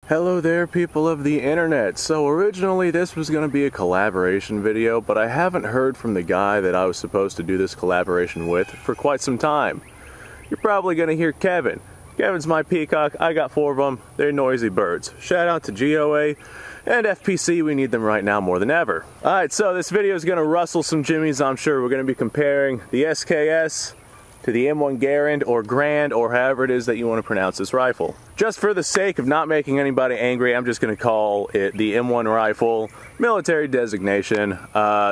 Hello there, people of the internet. So originally this was going to be a collaboration video, but I haven't heard from the guy that I was supposed to do this collaboration with for quite some time. You're probably going to hear Kevin. Kevin's my peacock. I got 4 of them. They're noisy birds. Shout out to GOA and FPC. We need them right now more than ever. Alright, so this video is going to rustle some jimmies, I'm sure. We're going to be comparing the SKS to the M1 Garand or Grand, or however it is that you want to pronounce this rifle. Just for the sake of not making anybody angry, I'm just going to call it the M1 rifle, military designation,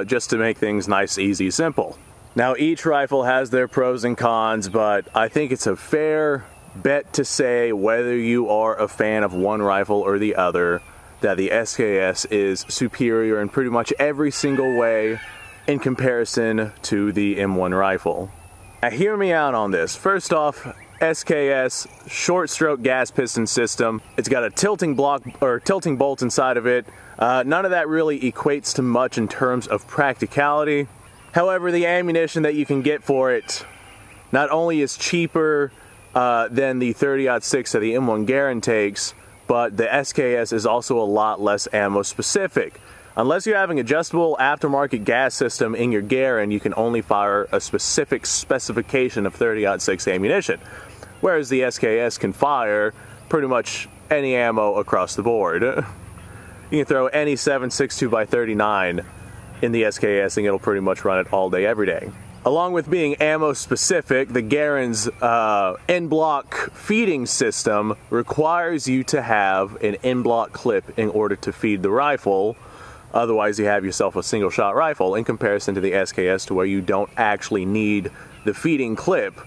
just to make things nice, easy, simple. Now each rifle has their pros and cons, but I think it's a fair bet to say, whether you are a fan of one rifle or the other, that the SKS is superior in pretty much every single way in comparison to the M1 rifle. Now hear me out on this. First off, SKS short stroke gas piston system. It's got a tilting block or tilting bolt inside of it. None of that really equates to much in terms of practicality. However, the ammunition that you can get for it not only is cheaper than the 30-06 that the M1 Garand takes, but the SKS is also a lot less ammo specific. Unless you're having adjustable aftermarket gas system in your Garand, you can only fire a specific specification of 30-06 ammunition, whereas the SKS can fire pretty much any ammo across the board. You can throw any 7.62x39 in the SKS and it'll pretty much run it all day, every day. Along with being ammo specific, the Garand's in-block feeding system requires you to have an in-block clip in order to feed the rifle. Otherwise, you have yourself a single-shot rifle, in comparison to the SKS, to where you don't actually need the feeding clip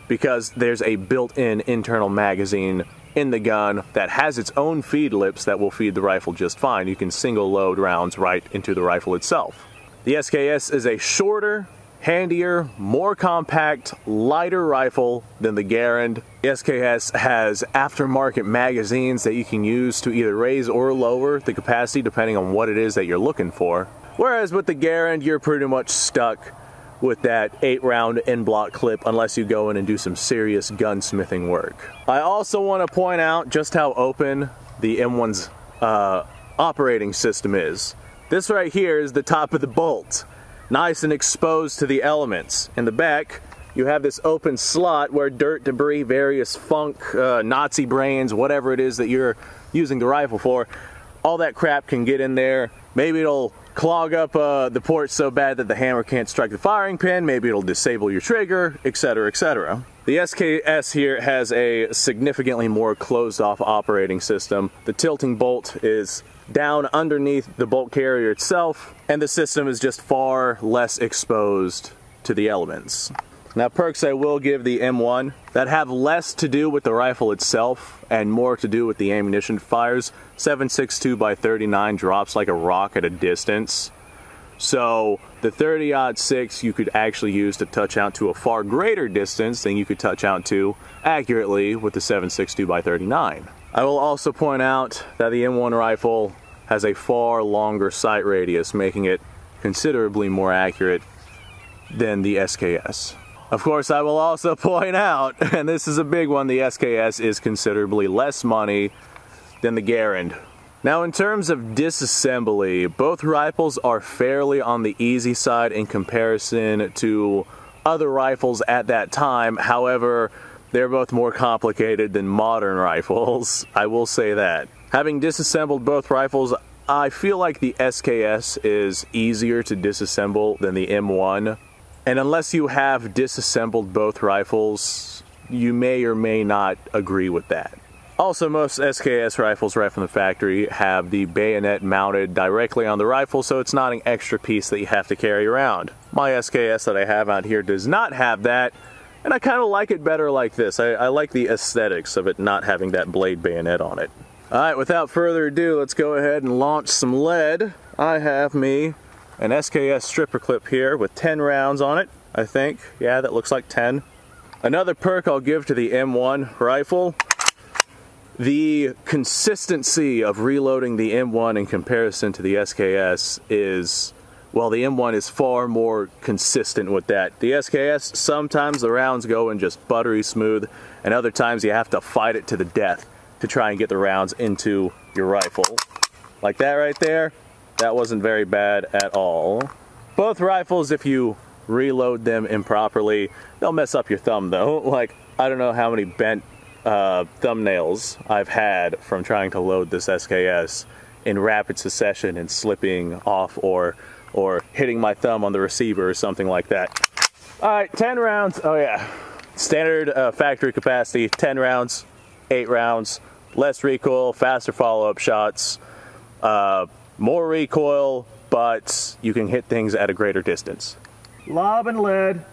because there's a built-in internal magazine in the gun that has its own feed lips that will feed the rifle just fine. You can single-load rounds right into the rifle itself. The SKS is a shorter, handier, more compact, lighter rifle than the Garand. The SKS has aftermarket magazines that you can use to either raise or lower the capacity depending on what it is that you're looking for. Whereas with the Garand, you're pretty much stuck with that 8-round in-block clip unless you go in and do some serious gunsmithing work. I also want to point out just how open the M1's operating system is. This right here is the top of the bolt. Nice and exposed to the elements. In the back, you have this open slot where dirt, debris, various funk, Nazi brains, whatever it is that you're using the rifle for, all that crap can get in there. Maybe it'll clog up the port so bad that the hammer can't strike the firing pin. Maybe it'll disable your trigger, etc., etc. The SKS here has a significantly more closed-off operating system. The tilting bolt is down underneath the bolt carrier itself, and the system is just far less exposed to the elements. Now, perks I will give the M1 that have less to do with the rifle itself and more to do with the ammunition it fires. 7.62x39 drops like a rock at a distance. So the 30-06 you could actually use to touch out to a far greater distance than you could touch out to accurately with the 7.62x39. I will also point out that the M1 rifle has a far longer sight radius, making it considerably more accurate than the SKS. Of course, I will also point out, and this is a big one, the SKS is considerably less money than the Garand. Now, in terms of disassembly, both rifles are fairly on the easy side in comparison to other rifles at that time. However, they're both more complicated than modern rifles, I will say that. Having disassembled both rifles, I feel like the SKS is easier to disassemble than the M1. And unless you have disassembled both rifles, you may or may not agree with that. Also, most SKS rifles right from the factory have the bayonet mounted directly on the rifle, so it's not an extra piece that you have to carry around. My SKS that I have out here does not have that, and I kind of like it better like this. I like the aesthetics of it not having that blade bayonet on it. Alright, without further ado, let's go ahead and launch some lead. I have me an SKS stripper clip here with 10 rounds on it, I think. Yeah, that looks like 10. Another perk I'll give to the M1 rifle, the consistency of reloading the M1 in comparison to the SKS is, well, the M1 is far more consistent with that. The SKS, sometimes the rounds go in just buttery smooth, and other times you have to fight it to the death. to try and get the rounds into your rifle. Like that right there, that wasn't very bad at all. Both rifles, if you reload them improperly, they'll mess up your thumb though. Like, I don't know how many bent thumbnails I've had from trying to load this SKS in rapid succession and slipping off or hitting my thumb on the receiver or something like that. Alright, 10 rounds. Oh yeah. Standard factory capacity, 10 rounds, 8 rounds, less recoil, faster follow-up shots, more recoil, but you can hit things at a greater distance. Lob and lead.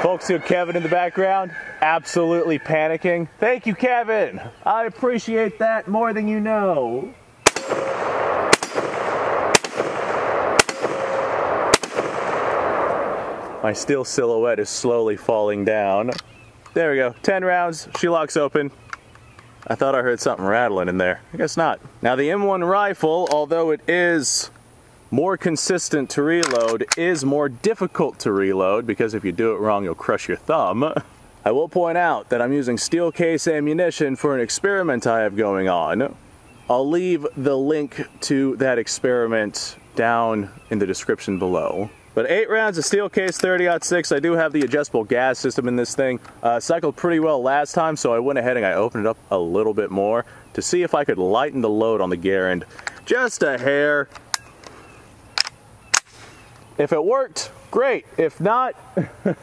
Folks, hear Kevin in the background, absolutely panicking. Thank you, Kevin. I appreciate that more than you know. My steel silhouette is slowly falling down. There we go, 10 rounds, she locks open. I thought I heard something rattling in there. I guess not. Now the M1 rifle, although it is more consistent to reload, is more difficult to reload because if you do it wrong, you'll crush your thumb. I will point out that I'm using steel case ammunition for an experiment I have going on. I'll leave the link to that experiment down in the description below. But 8 rounds of steel case 30-06. I do have the adjustable gas system in this thing. Cycled pretty well last time, so I went ahead and I opened it up a little bit more to see if I could lighten the load on the Garand just a hair. If it worked, great. If not,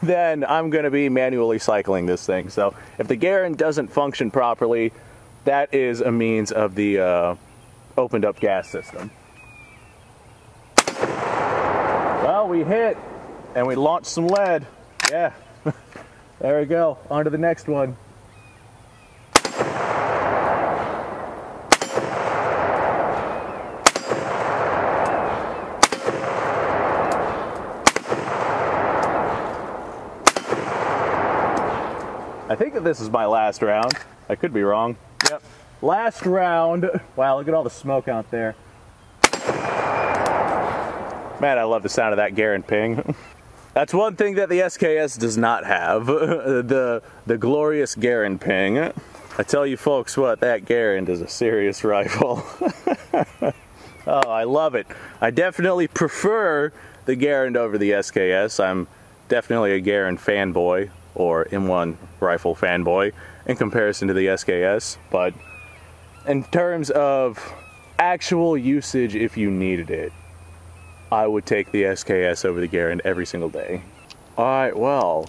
then I'm going to be manually cycling this thing. So if the Garand doesn't function properly, that is a means of the opened up gas system. Well, we hit and we launched some lead. Yeah, there we go. On to the next one. I think that this is my last round. I could be wrong. Yep. Last round. Wow, look at all the smoke out there. Man, I love the sound of that Garand ping. That's one thing that the SKS does not have. the glorious Garand ping. I tell you folks what, that Garand is a serious rifle. Oh, I love it. I definitely prefer the Garand over the SKS. I'm definitely a Garand fanboy, or M1 rifle fanboy, in comparison to the SKS. But in terms of actual usage, if you needed it, I would take the SKS over the Garand every single day. Alright, well,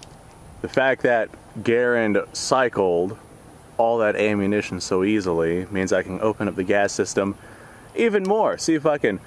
the fact that Garand cycled all that ammunition so easily means I can open up the gas system even more. See if I can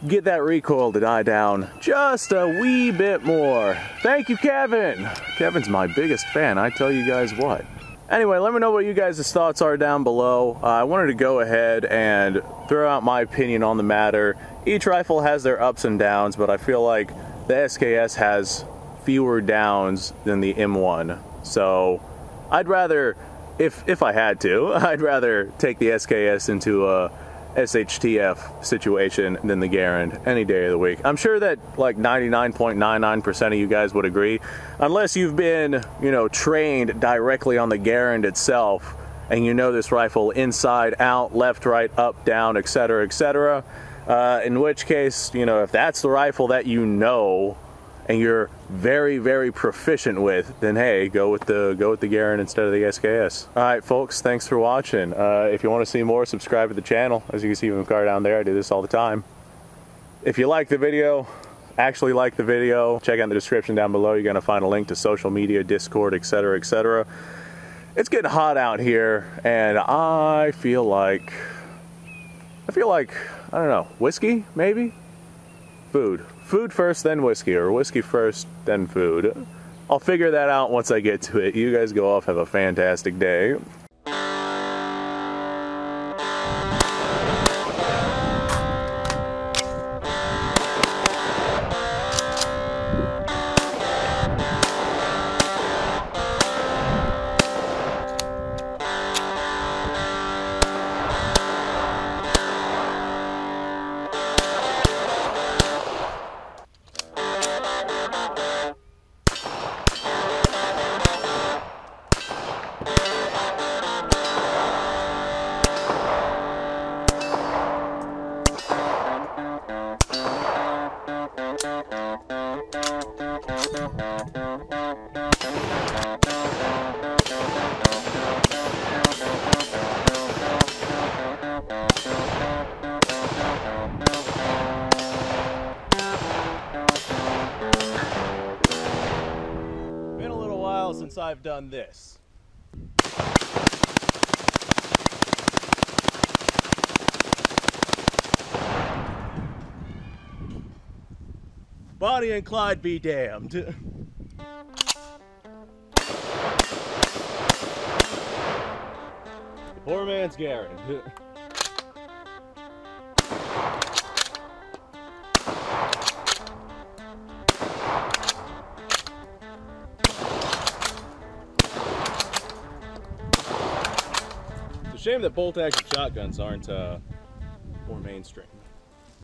get that recoil to die down just a wee bit more. Thank you, Kevin. Kevin's my biggest fan, I tell you guys what. Anyway, let me know what you guys' thoughts are down below. I wanted to go ahead and throw out my opinion on the matter. Each rifle has their ups and downs, but I feel like the SKS has fewer downs than the M1. So I'd rather, if I had to, I'd rather take the SKS into a SHTF situation than the Garand any day of the week. I'm sure that like 99.99% of you guys would agree, unless you've been, you know, trained directly on the Garand itself and you know this rifle inside, out, left, right, up, down, etc., etc. In which case, you know, if that's the rifle that you know and you're very, very proficient with, then hey, go with the Garand instead of the SKS. Alright folks, thanks for watching. If you want to see more, subscribe to the channel. As you can see from the car down there, I do this all the time. If you like the video, actually like the video, check out the description down below. You're going to find a link to social media, Discord, etc., etc. It's getting hot out here, and I feel like, I don't know, whiskey, maybe? Food. Food first, then whiskey, or whiskey first, then food. I'll figure that out once I get to it. You guys go off, have a fantastic day. Been a little while since I've done this. Bonnie and Clyde be damned. The poor man's Garand. It's a shame that bolt-action shotguns aren't more mainstream.